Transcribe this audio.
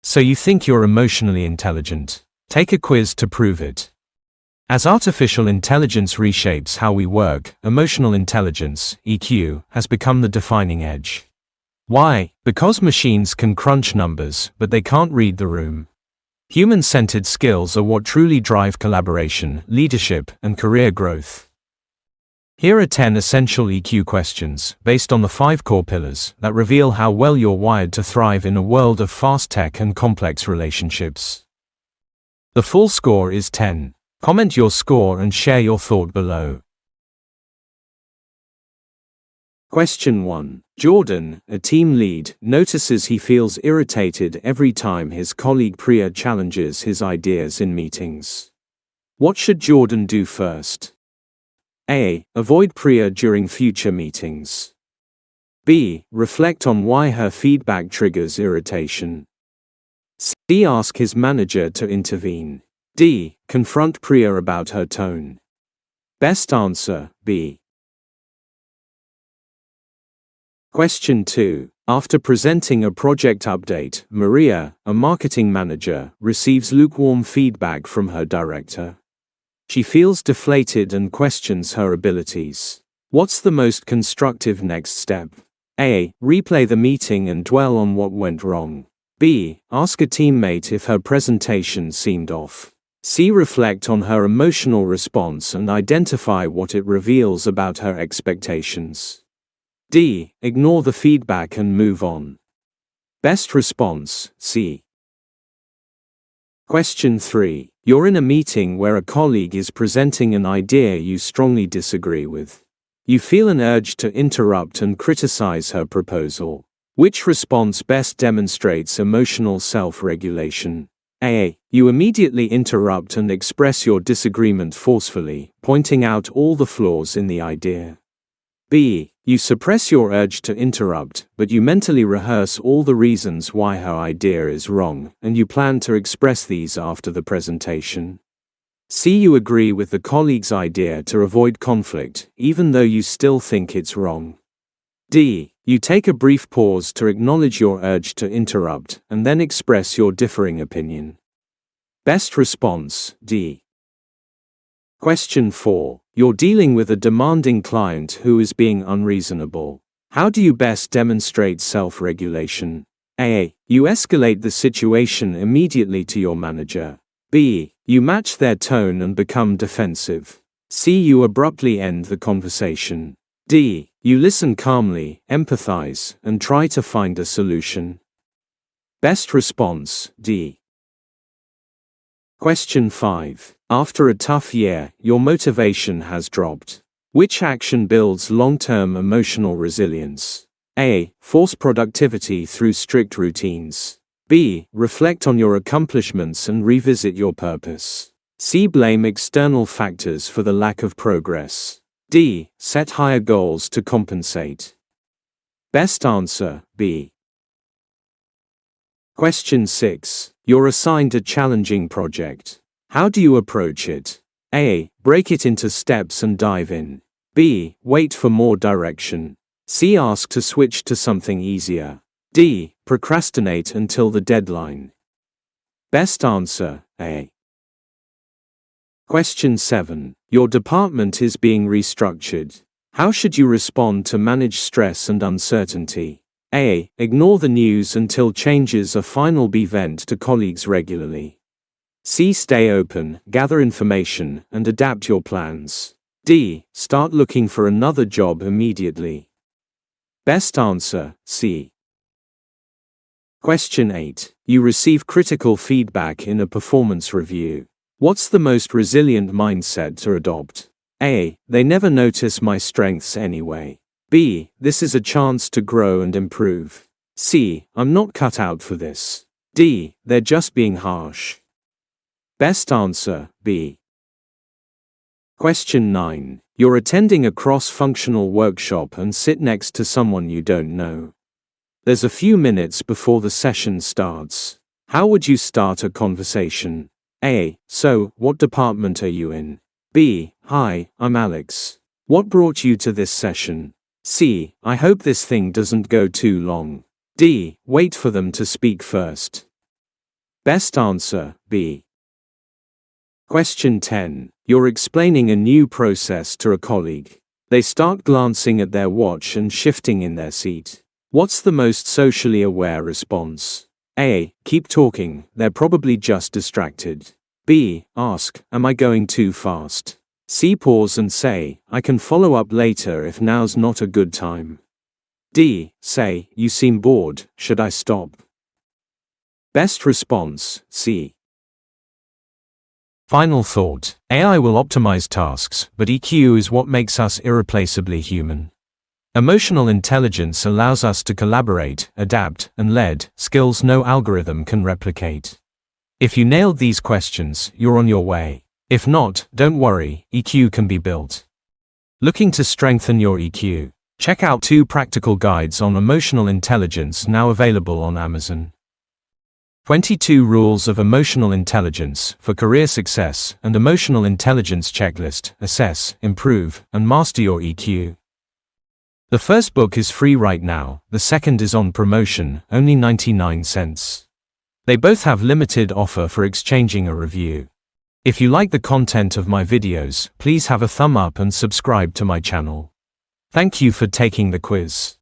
So you think you're emotionally intelligent? Take a quiz to prove it. As artificial intelligence reshapes how we work, emotional intelligence, EQ, has become the defining edge. Why? Because machines can crunch numbers, but they can't read the room. Human-centered skills are what truly drive collaboration, leadership, and career growth. Here are 10 essential EQ questions, based on the 5 core pillars, that reveal how well you're wired to thrive in a world of fast tech and complex relationships. The full score is 10. Comment your score and share your thought below. Question 1. Jordan, a team lead, notices he feels irritated every time his colleague Priya challenges his ideas in meetings. What should Jordan do first? A. Avoid Priya during future meetings. B. Reflect on why her feedback triggers irritation. C. Ask his manager to intervene. D. Confront Priya about her tone. Best answer, B. Question 2. After presenting a project update, Maria, a marketing manager, receives lukewarm feedback from her director. She feels deflated and questions her abilities. What's the most constructive next step? A. Replay the meeting and dwell on what went wrong. B. Ask a teammate if her presentation seemed off. C. Reflect on her emotional response and identify what it reveals about her expectations. D. Ignore the feedback and move on. Best response, C. Question 3. You're in a meeting where a colleague is presenting an idea you strongly disagree with. You feel an urge to interrupt and criticize her proposal. Which response best demonstrates emotional self-regulation? A. You immediately interrupt and express your disagreement forcefully, pointing out all the flaws in the idea. B. You suppress your urge to interrupt, but you mentally rehearse all the reasons why her idea is wrong, and you plan to express these after the presentation. C. You agree with the colleague's idea to avoid conflict, even though you still think it's wrong. D. You take a brief pause to acknowledge your urge to interrupt, and then express your differing opinion. Best response, D. Question 4. You're dealing with a demanding client who is being unreasonable. How do you best demonstrate self-regulation? A. You escalate the situation immediately to your manager. B. You match their tone and become defensive. C. You abruptly end the conversation. D. You listen calmly, empathize, and try to find a solution. Best response, D. Question 5. After a tough year, your motivation has dropped. Which action builds long-term emotional resilience? A. Force productivity through strict routines. B. Reflect on your accomplishments and revisit your purpose. C. Blame external factors for the lack of progress. D. Set higher goals to compensate. Best answer, B. Question 6. You're assigned a challenging project. How do you approach it? A. Break it into steps and dive in. B. Wait for more direction. C. Ask to switch to something easier. D. Procrastinate until the deadline. Best answer, A. Question 7. Your department is being restructured. How should you respond to manage stress and uncertainty? A. Ignore the news until changes are final. B. Vent to colleagues regularly. C. Stay open, gather information, and adapt your plans. D. Start looking for another job immediately. Best answer, C. Question 8. You receive critical feedback in a performance review. What's the most resilient mindset to adopt? A. They never notice my strengths anyway. B. This is a chance to grow and improve. C. I'm not cut out for this. D. They're just being harsh. Best answer, B. Question 9. You're attending a cross-functional workshop and sit next to someone you don't know. There's a few minutes before the session starts. How would you start a conversation? A. So, what department are you in? B. Hi, I'm Alex. What brought you to this session? C. I hope this thing doesn't go too long. D. Wait for them to speak first. Best answer, B. Question 10. You're explaining a new process to a colleague. They start glancing at their watch and shifting in their seat. What's the most socially aware response? A. Keep talking, they're probably just distracted. B. Ask, am I going too fast? C. Pause and say, I can follow up later if now's not a good time. D. Say, you seem bored, should I stop? Best response, C. Final thought. AI will optimize tasks, but EQ is what makes us irreplaceably human. Emotional intelligence allows us to collaborate, adapt, and lead, skills no algorithm can replicate. If you nailed these questions, you're on your way. If not, don't worry, EQ can be built. Looking to strengthen your EQ? Check out 2 practical guides on emotional intelligence now available on Amazon. 22 Rules of Emotional Intelligence for Career Success and Emotional Intelligence Checklist. Assess, improve, and master your EQ. The first book is free right now, the second is on promotion, only 99 cents. They both have limited offer for exchanging a review. If you like the content of my videos, please have a thumb up and subscribe to my channel. Thank you for taking the quiz.